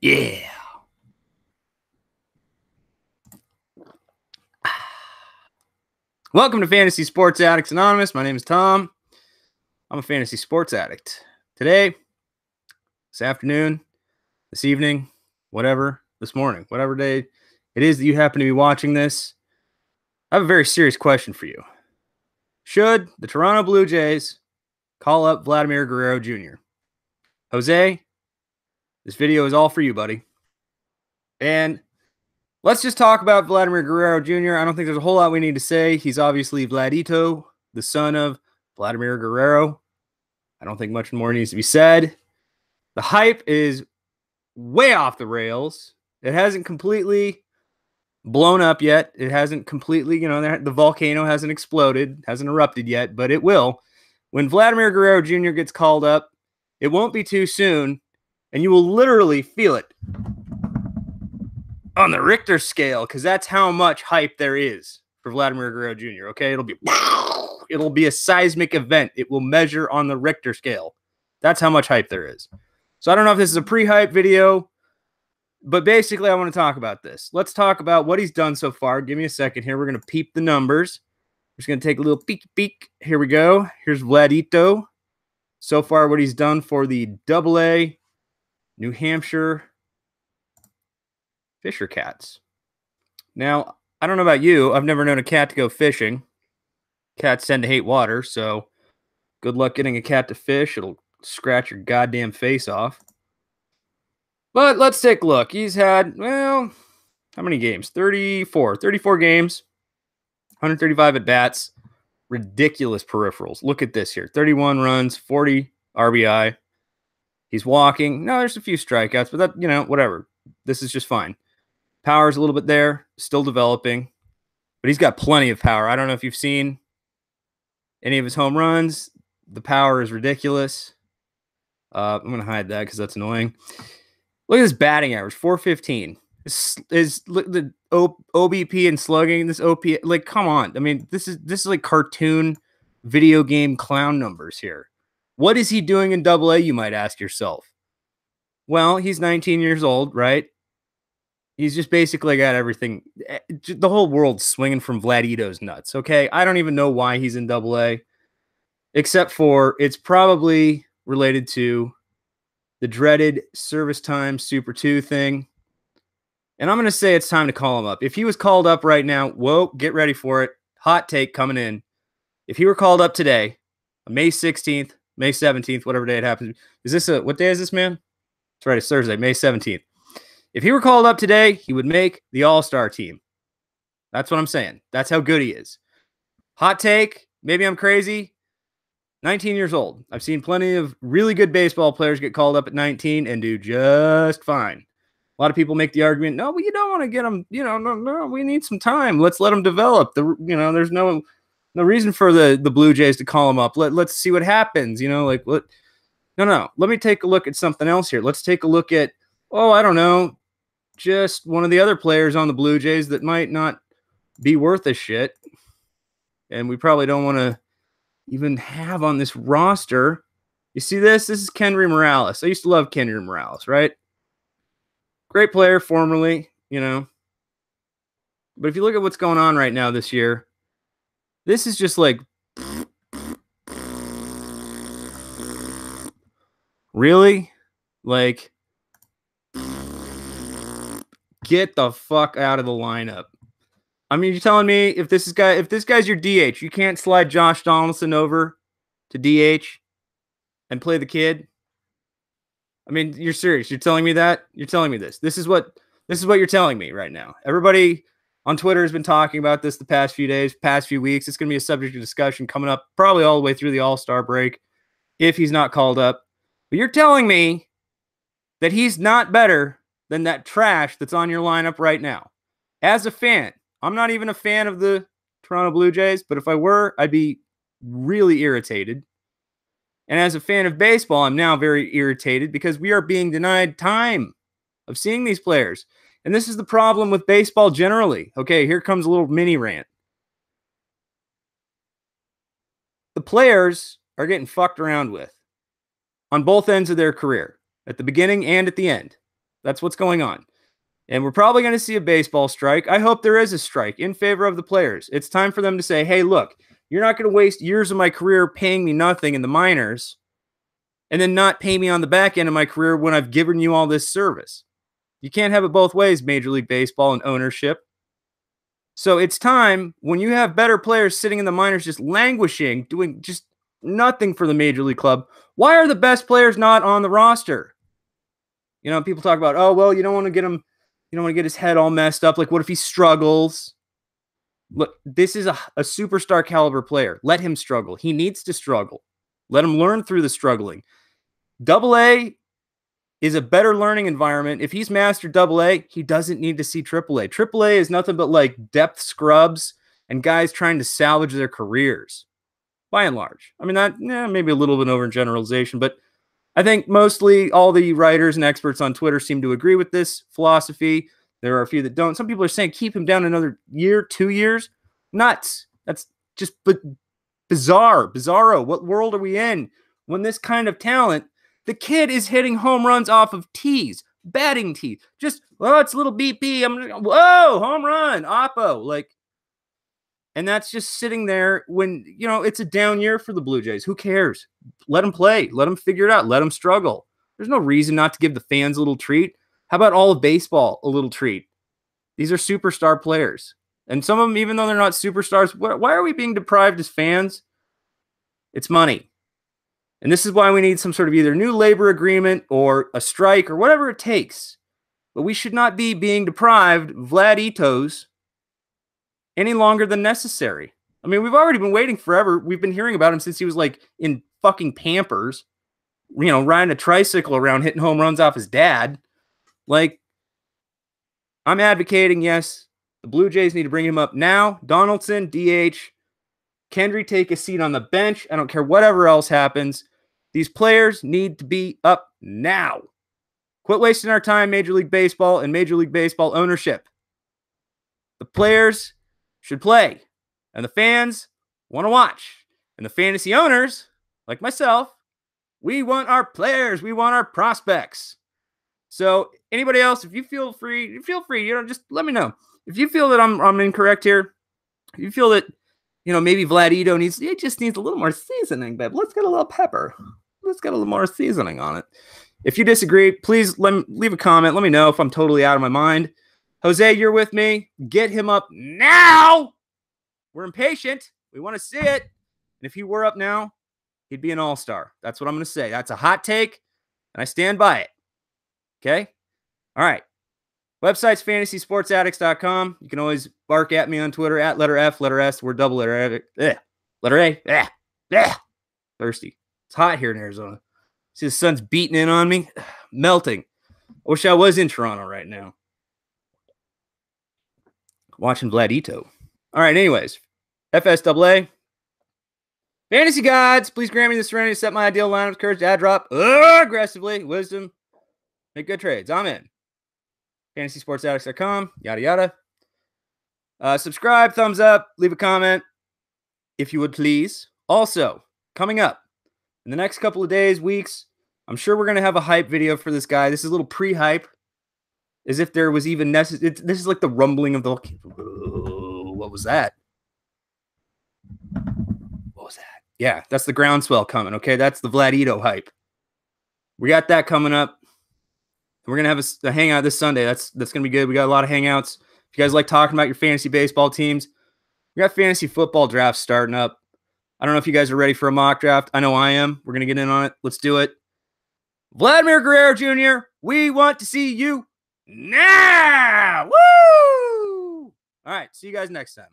Yeah. Welcome to Fantasy Sports Addicts Anonymous. My name is Tom. I'm a fantasy sports addict. Today, this afternoon, this evening, whatever, this morning, whatever day it is that you happen to be watching this, I have a very serious question for you. Should the Toronto Blue Jays call up Vladimir Guerrero Jr.? Jose, this video is all for you, buddy. And let's just talk about Vladimir Guerrero Jr. I don't think there's a whole lot we need to say. He's obviously Vladito, the son of Vladimir Guerrero. I don't think much more needs to be said. The hype is way off the rails. It hasn't completely blown up yet. It hasn't completely, the volcano hasn't exploded, hasn't erupted yet, but it will. When Vladimir Guerrero Jr. gets called up, it won't be too soon, and you will literally feel it on the Richter scale, because that's how much hype there is for Vladimir Guerrero Jr., okay? It'll be a seismic event. It will measure on the Richter scale. That's how much hype there is. So I don't know if this is a pre-hype video, but basically I want to talk about this. Let's talk about what he's done so far. Give me a second here. We're going to peep the numbers. We're just going to take a little peek. Here we go. Here's Vladito. So far what he's done for the AA New Hampshire Fisher Cats. Now, I don't know about you. I've never known a cat to go fishing. Cats tend to hate water, so good luck getting a cat to fish. It'll scratch your goddamn face off. But let's take a look. He's had, well, how many games? 34 games, 135 at-bats, ridiculous peripherals. Look at this here. 31 runs, 40 RBI. He's walking. No, there's a few strikeouts, but that, whatever. This is just fine. Power's a little bit there, still developing, but he's got plenty of power. I don't know if you've seen any of his home runs. The power is ridiculous. I'm going to hide that because that's annoying. Look at his batting average, 415. Look the OBP and slugging, this OP, like, come on. I mean, this is like cartoon video game clown numbers here. What is he doing in AA, you might ask yourself? Well, he's 19 years old, right? He's just basically got everything. The whole world's swinging from Vladito's nuts, okay? I don't even know why he's in AA, except for it's probably related to the dreaded service time Super 2 thing. And I'm going to say it's time to call him up. If he was called up right now, whoa, get ready for it. Hot take coming in. If he were called up today, May 16th, May 17th, whatever day it happens. What day is this, man? That's right, it's Thursday, May 17th. If he were called up today, he would make the All-Star team. That's what I'm saying. That's how good he is. Hot take, maybe I'm crazy. 19 years old. I've seen plenty of really good baseball players get called up at 19 and do just fine. A lot of people make the argument, no, you don't want to get them, no, we need some time. Let's let them develop. There's no reason for the Blue Jays to call them up. Let's see what happens, No, let me take a look at something else here. Let's take a look at, I don't know, just one of the other players on the Blue Jays that might not be worth a shit. And we probably don't want to even have on this roster. You see this? This is Kenry Morales. I used to love Kenry Morales, right? Great player formerly, But if you look at what's going on right now this year, this is just like, really? Like, get the fuck out of the lineup. I mean, you're telling me if this guy's your DH, you can't slide Josh Donaldson over to DH and play the kid? I mean, you're serious. You're telling me that? You're telling me this. This is what you're telling me right now. Everybody on Twitter has been talking about this the past few days, past few weeks. It's going to be a subject of discussion coming up probably all the way through the All-Star break if he's not called up. But you're telling me that he's not better than that trash that's on your lineup right now. As a fan, I'm not even a fan of the Toronto Blue Jays, but if I were, I'd be really irritated. And as a fan of baseball, I'm now very irritated because we are being denied time of seeing these players. And this is the problem with baseball generally. Okay, here comes a little mini rant. The players are getting fucked around with on both ends of their career, at the beginning and at the end. That's what's going on. And we're probably going to see a baseball strike. I hope there is a strike in favor of the players. It's time for them to say, hey, look, you're not going to waste years of my career paying me nothing in the minors and then not pay me on the back end of my career when I've given you all this service. You can't have it both ways, Major League Baseball and ownership. So it's time, when you have better players sitting in the minors just languishing, doing just nothing for the Major League club, why are the best players not on the roster? You know, people talk about, oh, well, you don't want to get him, you don't want to get his head all messed up. Like, what if he struggles? Look, this is a superstar caliber player. Let him struggle. He needs to struggle. Let him learn through the struggling. AA is a better learning environment. If he's mastered AA, he doesn't need to see AAA. AAA is nothing but like depth scrubs and guys trying to salvage their careers, by and large. I mean, that maybe a little bit over generalization, but I think mostly all the writers and experts on Twitter seem to agree with this philosophy. There are a few that don't. Some people are saying keep him down another year, 2 years. Nuts. That's just bizarro. What world are we in when this kind of talent, the kid is hitting home runs off of tees, batting tees. Just, oh, it's a little BP. Whoa, home run, oppo. Like, and that's just sitting there when, you know, it's a down year for the Blue Jays. Who cares? Let him play. Let him figure it out. Let him struggle. There's no reason not to give the fans a little treat. How about all of baseball a little treat? These are superstar players. And some of them, even though they're not superstars, why are we being deprived as fans? It's money. And this is why we need some sort of either new labor agreement or a strike or whatever it takes. But we should not be being deprived Vladitos any longer than necessary. I mean, we've already been waiting forever. We've been hearing about him since he was like in fucking Pampers, you know, riding a tricycle around, hitting home runs off his dad. Like, I'm advocating, yes, the Blue Jays need to bring him up now. Donaldson, DH. Kendry, take a seat on the bench. I don't care whatever else happens. These players need to be up now. Quit wasting our time, Major League Baseball and Major League Baseball ownership. The players should play, and the fans want to watch. And the fantasy owners, like myself, we want our players. We want our prospects. So anybody else, if you feel free, you know, just let me know. If you feel that I'm incorrect here, if you feel that, you know, maybe Vladito just needs a little more seasoning, babe. Let's get a little pepper. Let's get a little more seasoning on it. If you disagree, please leave a comment. Let me know if I'm totally out of my mind. Jose, you're with me. Get him up now. We're impatient. We want to see it. And if he were up now, he'd be an all-star. That's what I'm going to say. That's a hot take, and I stand by it. Okay? All right. Website's fantasysportsaddicts.com. You can always bark at me on Twitter at letter F, letter S. We're double letter A. Letter A. Thirsty. It's hot here in Arizona. See the sun's beating in on me. Melting. I wish I was in Toronto right now. Watching Vladito. All right, anyways. FSAA. Fantasy gods, please grant me the serenity to set my ideal lineup, courage to add drop aggressively, wisdom, make good trades. I'm in. FantasySportsAddicts.com, yada, yada. Subscribe, thumbs up, leave a comment, if you would please. Also, coming up in the next couple of days, weeks, I'm sure we're going to have a hype video for this guy. This is a little pre-hype, as if there was even necessary. This is like the rumbling of the... What was that? What was that? Yeah, that's the groundswell coming, okay? That's the Vladito hype. We got that coming up. We're going to have a hangout this Sunday. That's going to be good. We got a lot of hangouts. If you guys like talking about your fantasy baseball teams, we got fantasy football drafts starting up. I don't know if you guys are ready for a mock draft. I know I am. We're going to get in on it. Let's do it. Vladimir Guerrero Jr., we want to see you now. Woo! All right, see you guys next time.